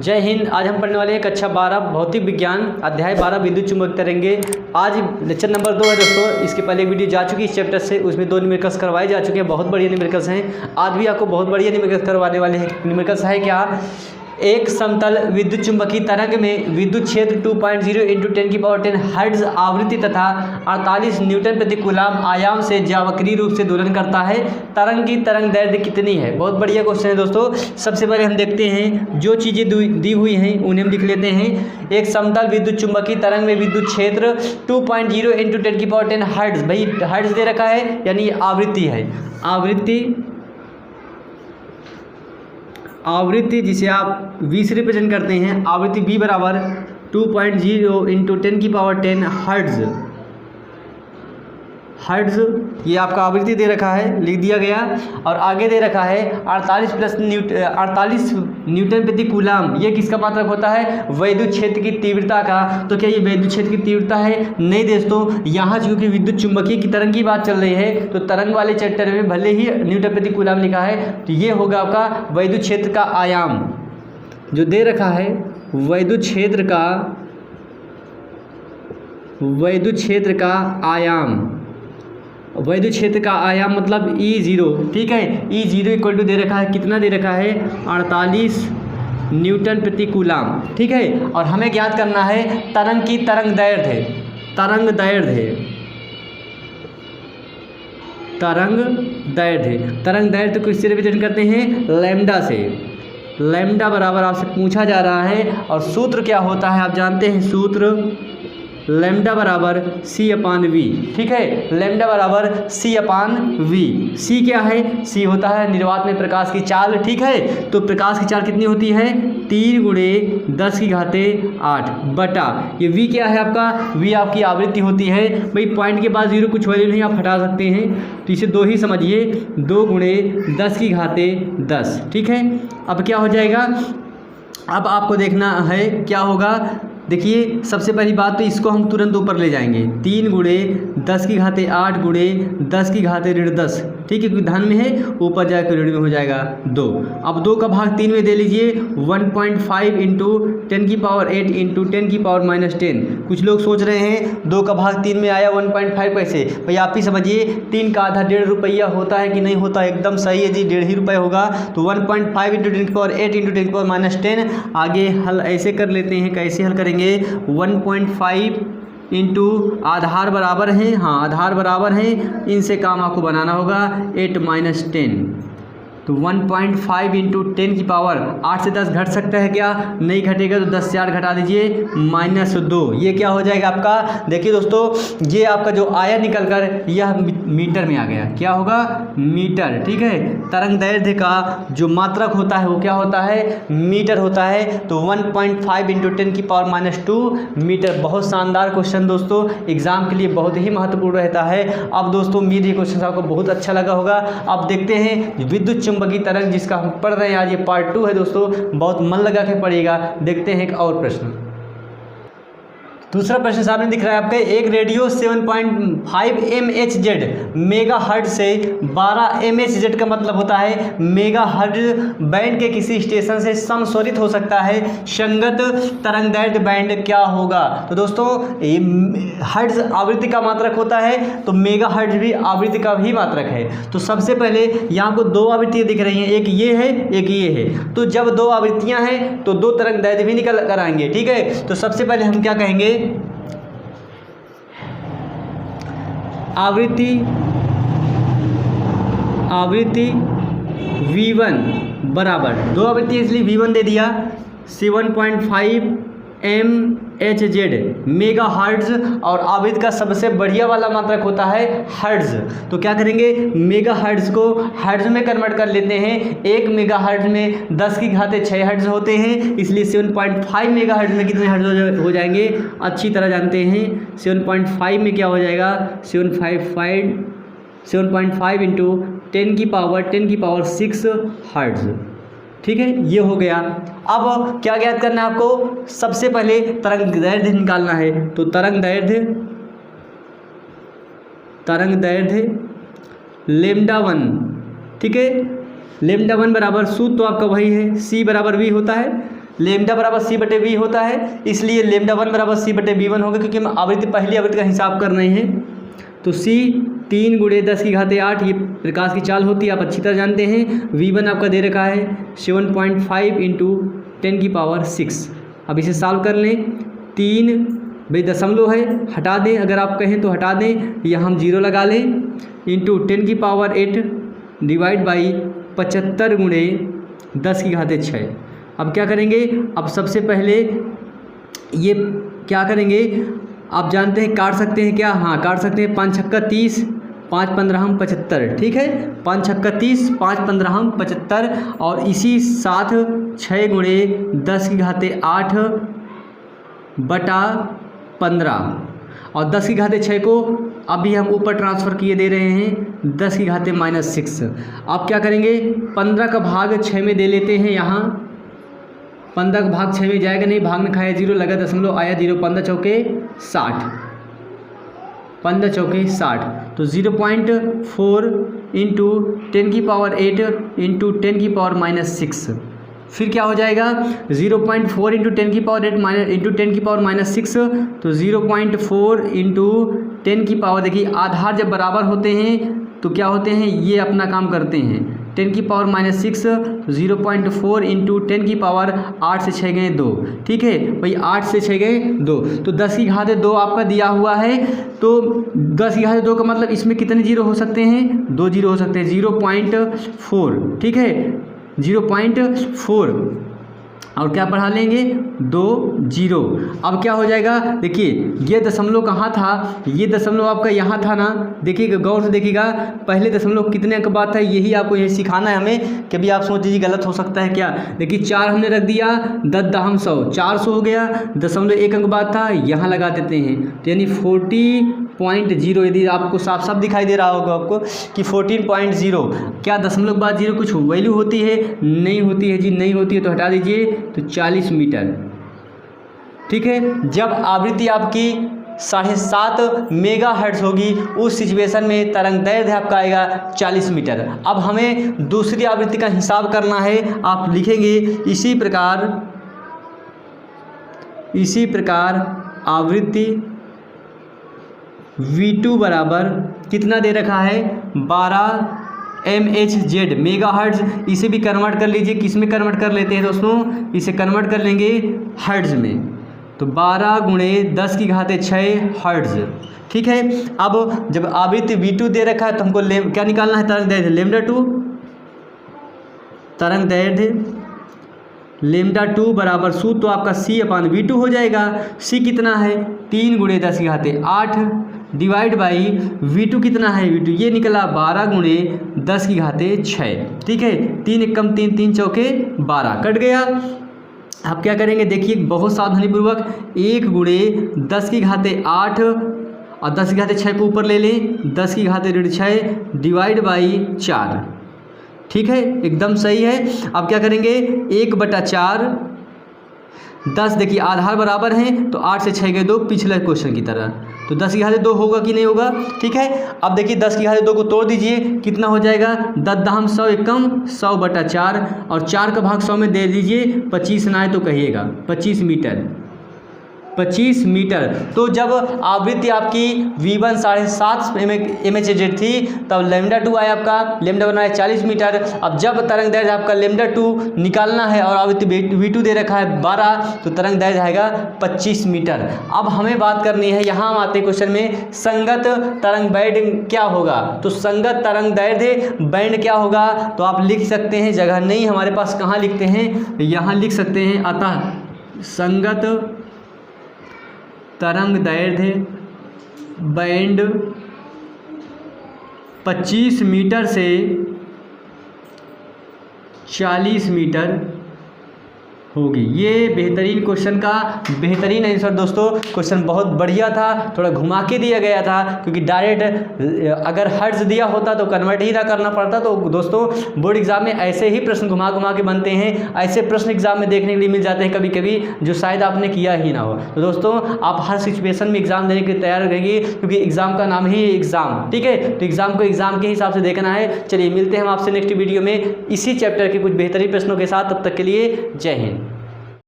जय हिंद। आज हम पढ़ने वाले हैं कक्षा 12 भौतिक विज्ञान अध्याय 12 विद्युत चुंबकीय तरंगे। आज लेक्चर नंबर 2 है दोस्तों। इसके पहले एक वीडियो जा चुकी है इस चैप्टर से, उसमें 2 न्यूमेरिकल्स करवाए जा चुके हैं। बहुत बढ़िया न्यूमेरिकल्स हैं। आज भी आपको बहुत बढ़िया न्यूमेरिकल्स करवाने वाले हैं। न्यूमेरिकल्स है क्या? एक समतल विद्युत चुंबकीय तरंग में विद्युत क्षेत्र 2.0 × 10⁻10 हर्ट्ज आवृत्ति तथा 48 न्यूटन प्रति कूलाम आयाम से ज्यावक्रीय रूप से दोलन करता है। तरंग की तरंग दैर्ध्य कितनी है? बहुत बढ़िया क्वेश्चन है दोस्तों। सबसे पहले हम देखते हैं जो चीज़ें दी हुई हैं उन्हें हम लिख लेते हैं। एक समतल विद्युत चुंबकीय तरंग में विद्युत क्षेत्र 2.0 × 10⁻10 हर्ट्ज, भाई हर्ट्ज दे रखा है यानी आवृत्ति है। आवृत्ति जिसे आप V से रिप्रेजेंट करते हैं, आवृत्ति V बराबर 2.0 × 10⁻10 हर्ट्ज, ये आपका आवृत्ति दे रखा है, लिख दिया गया। और आगे दे रखा है 48 न्यूटन प्रति कूलाम। ये किसका मात्रक होता है? वैद्युत क्षेत्र की तीव्रता का। तो क्या ये वैद्युत क्षेत्र की तीव्रता है? नहीं दोस्तों, यहाँ चूंकि विद्युत चुंबकीय की तरंग की बात चल रही है तो तरंग वाले चैप्टर में भले ही न्यूटन प्रति कूलाम लिखा है, तो ये होगा आपका वैद्युत क्षेत्र का आयाम जो दे रखा है। वैद्युत क्षेत्र का आयाम मतलब E0, ठीक है। E0 इक्वल टू दे रखा है, कितना दे रखा है? 48 न्यूटन प्रति कूलाम, ठीक है। और हमें ज्ञात करना है तरंग की तरंग दैर्ध्य। तरंग दैर्ध्य को किससे रिप्रेजेंट करते हैं? लैम्डा से। लैम्डा बराबर आपसे पूछा जा रहा है और सूत्र क्या होता है आप जानते हैं? सूत्र लैम्डा बराबर C/V, ठीक है। लैम्डा बराबर C/V। C क्या है? C होता है निर्वात में प्रकाश की चाल, ठीक है। तो प्रकाश की चाल कितनी होती है? 3 × 10⁸ बटा ये V क्या है आपका? V आपकी आवृत्ति होती है। भाई पॉइंट के बाद 0 कुछ वैल्यू नहीं, आप हटा सकते हैं, तो इसे 2 ही समझिए, 2 × 10⁻10, ठीक है। अब क्या हो जाएगा? अब आपको देखना है क्या होगा। देखिए सबसे पहली बात तो इसको हम तुरंत ऊपर ले जाएंगे। 3 × 10⁸ × 10⁻10, ठीक है, क्योंकि धन में है, ऊपर जाकर ऋण में हो जाएगा 2। अब 2 का भाग 3 में दे लीजिए, 1.5 × 10⁸ × 10⁻10। कुछ लोग सोच रहे हैं 2 का भाग 3 में आया 1.5 कैसे? भाई आप ही समझिए, 3 का आधा 1.5 रुपया होता है कि नहीं होता? एकदम सही है जी, 1.5 ही रुपये होगा। तो 1.5 × 10⁸ × 10⁻10। आगे हल ऐसे कर लेते हैं, कैसे हल करेंगे? 1.5 × आधार बराबर हैं, हाँ आधार बराबर हैं, इनसे काम आपको बनाना होगा 8 - 10। तो 1.5 × 10 की पावर 8 से 10 घट सकता है क्या? नहीं घटेगा, तो 10 से 8 घटा दीजिए, -2। ये क्या हो जाएगा आपका? देखिए दोस्तों, ये आपका जो आया निकल कर यह मीटर में आ गया। क्या होगा? मीटर, ठीक है। तरंग दैर्ध्य का जो मात्रक होता है वो क्या होता है? मीटर होता है। तो 1.5 × 10⁻² मीटर। बहुत शानदार क्वेश्चन दोस्तों, एग्जाम के लिए बहुत ही महत्वपूर्ण रहता है। अब दोस्तों उम्मीद ये क्वेश्चन आपको बहुत अच्छा लगा होगा। अब देखते हैं विद्युत चुंबकीय तरंग जिसका हम पढ़ रहे हैं आज, ये पार्ट 2 है दोस्तों, बहुत मन लगा के पढ़िएगा। देखते हैं एक और प्रश्न। दूसरा प्रश्न सामने दिख रहा है आपके। एक रेडियो 7.5 MHz मेगा हर्ट्ज से 12 MHz का मतलब होता है मेगा हर्ट्ज बैंड के किसी स्टेशन से समस्वरित हो सकता है। संगत तरंग दैर्ध्य बैंड क्या होगा? तो दोस्तों ये हर्ट्ज आवृत्ति का मात्रक होता है, तो मेगा हर्ट्ज भी आवृत्ति का ही मात्रक है। तो सबसे पहले यहाँ को 2 आवृत्तियाँ दिख रही हैं, एक ये है एक ये है। तो जब 2 आवृत्तियाँ हैं तो 2 तरंग दैर्ध्य भी निकल कर आएंगे, ठीक है। तो सबसे पहले हम क्या कहेंगे? आवृत्ति V1 बराबर 2 आवृत्ति, इसलिए V1 दे दिया 7.5 MHz मेगा हर्ट्ज। और आवृत्ति का सबसे बढ़िया वाला मात्रक होता है हर्ट्ज। तो क्या करेंगे? मेगा हर्ट्ज को हर्ट्ज में कन्वर्ट कर लेते हैं। 1 मेगा हर्ट्ज में 10⁶ हर्ट्ज होते हैं, इसलिए 7.5 मेगा हर्ट्ज में कितने हर्ट्ज हो जाएंगे? अच्छी तरह जानते हैं। 7.5 में क्या हो जाएगा? 7.5 × 10⁻6 हर्ट्ज, ठीक है। ये हो गया। अब क्या ज्ञात करना है आपको? सबसे पहले तरंग दैर्ध्य निकालना है। तो तरंग दैर्ध्य λ1, ठीक है। λ1 बराबर सूत्र तो आपका वही है, C = V होता है। लेमडा बराबर सी बटे वी होता है, इसलिए लेमडा 1 बराबर सी बटे वी 1 होगा, क्योंकि हम आवृत्ति पहली आवृत्ति का हिसाब कर रहे हैं। तो सी 3 × 10⁸ ये प्रकाश की चाल होती है, आप अच्छी तरह जानते हैं। V1 आपका दे रखा है 7.5 × 10⁶। अब इसे सॉल्व कर लें। 3 भाई दशमलव है, हटा दें, अगर आप कहें तो हटा दें, या हम 0 लगा लें, इंटू 10⁸ डिवाइड बाई 75 × 10⁶। अब क्या करेंगे, अब सबसे पहले ये क्या करेंगे, आप जानते हैं काट सकते हैं क्या, हाँ काट सकते हैं। 5 छक्का 30, 5 15 75, ठीक है। 5 छक्का 30, 5 15 75, और इसी साथ 6 × 10⁸ बटा 15, और 10⁶ को अभी हम ऊपर ट्रांसफ़र किए दे रहे हैं 10⁻⁻6। अब क्या करेंगे, 15 का भाग 6 में दे लेते हैं। यहाँ 15 का भाग 6 में जाएगा नहीं, भाग में खाया 0, लगा दशमलव, आया 0। 15 चौके 60, 15 चौके 60, तो 0.4 × 10⁸ × 10⁻⁻6। फिर क्या हो जाएगा, 0.4 × 10⁻⁻6, तो 0.4 × 10 देखिए आधार जब बराबर होते हैं तो क्या होते हैं, ये अपना काम करते हैं। 10⁻⁻6, 0.4 × 10⁻, 8 से 6 गए 2, ठीक है भाई, 8 से 6 गए 2, तो 10⁻2 आपका दिया हुआ है। तो 10⁻2 का मतलब इसमें कितने जीरो हो सकते हैं, 2 जीरो हो सकते हैं, 0.4, ठीक है, 0.4, और क्या पढ़ा लेंगे, 2 0। अब क्या हो जाएगा, देखिए ये दशमलव कहाँ था, ये दशमलव आपका यहाँ था ना, देखिएगा गौर से देखिएगा, पहले दशमलव कितने अंक बाद था, यही आपको ये सिखाना है हमें, कभी आप सोच लीजिए गलत हो सकता है क्या। देखिए 4 हमने रख दिया, 10 दहम 100, 400 हो गया, दशमलव 1 अंक बाद था, यहाँ लगा देते हैं, तो यानी 40.0, यदि आपको साफ साफ दिखाई दे रहा होगा आपको कि 14.0, क्या दशमलव के बाद 0 कुछ वैल्यू होती है, नहीं होती है जी, नहीं होती है, तो हटा दीजिए, तो 40 मीटर, ठीक है। जब आवृत्ति आपकी 7.5 मेगाहर्ट्ज़ होगी, उस सिचुएशन में तरंग दैर्ध्य आपका आएगा 40 मीटर। अब हमें दूसरी आवृत्ति का हिसाब करना है, आप लिखेंगे इसी प्रकार आवृत्ति V2 बराबर कितना दे रखा है, 12 MHz मेगाहर्ट्ज़। इसे भी कन्वर्ट कर लीजिए, किस में कन्वर्ट कर लेते हैं दोस्तों, इसे कन्वर्ट कर लेंगे हर्ट्ज़ में, तो 12 × 10⁶ हर्ट्ज़, ठीक है। अब जब आवृत्ति V2 दे रखा है तो हमको क्या निकालना है, तरंग दैर्ध्य λ2, तरंग दैर्ध्य λ2 बराबर सूत्र तो आपका C/V2 हो जाएगा। C कितना है, 3 × 10⁸ डिवाइड बाई V2 कितना है, V2 ये निकला 12 × 10⁶, ठीक है। 3 × 1 3, 3 चौके 12, कट गया। अब क्या करेंगे, देखिए बहुत सावधानीपूर्वक, 1 × 10⁸ और 10�6 को ऊपर ले लें, 10�6 डिवाइड बाई 4, ठीक है, एकदम सही है। अब क्या करेंगे, 1/4, 10 देखिए आधार बराबर हैं, तो 8 से 6 गए 2, पिछले क्वेश्चन की तरह, तो 10⁻2 होगा कि नहीं होगा, ठीक है। अब देखिए 10⁻2 को तोड़ दीजिए, कितना हो जाएगा, 10 दहम 100 एकम 100/4, और 4 का भाग 100 में दे दीजिए, 25 ना आए तो कहिएगा, 25 मीटर, 25 मीटर। तो जब आवृत्ति आपकी V1 7.5 MHz थी, तब λ2 आया आपका, λ1 आया 40 मीटर। अब जब तरंग दैर्ध्य आपका λ2 निकालना है और आवृत्ति V2 दे रखा है 12, तो तरंग दैर्ध्य आएगा 25 मीटर। अब हमें बात करनी है, यहाँ हम आते हैं क्वेश्चन में, संगत तरंग बैंड क्या होगा। तो संगत तरंग दैर्ध्य बैंड क्या होगा, तो आप लिख सकते हैं, जगह नहीं हमारे पास, कहाँ लिखते हैं, यहाँ लिख सकते हैं। अतः संगत तरंग दैर्ध्य बैंड 25 मीटर से 40 मीटर होगी। ये बेहतरीन क्वेश्चन का बेहतरीन आंसर दोस्तों। क्वेश्चन बहुत बढ़िया था, थोड़ा घुमा के दिया गया था, क्योंकि डायरेक्ट अगर हर्ट्ज दिया होता तो कन्वर्ट ही ना करना पड़ता। तो दोस्तों बोर्ड एग्जाम में ऐसे ही प्रश्न घुमा घुमा के बनते हैं, ऐसे प्रश्न एग्जाम में देखने के लिए मिल जाते हैं कभी कभी, जो शायद आपने किया ही ना हो। तो दोस्तों आप हर सिचुएशन में एग्जाम देने के लिए तैयार रहिए, क्योंकि एग्जाम का नाम ही है एग्जाम, ठीक है। तो एग्जाम को एग्जाम के हिसाब से देखना है। चलिए मिलते हैं हम आपसे नेक्स्ट वीडियो में इसी चैप्टर के कुछ बेहतरीन प्रश्नों के साथ। तब तक के लिए जय हिंद।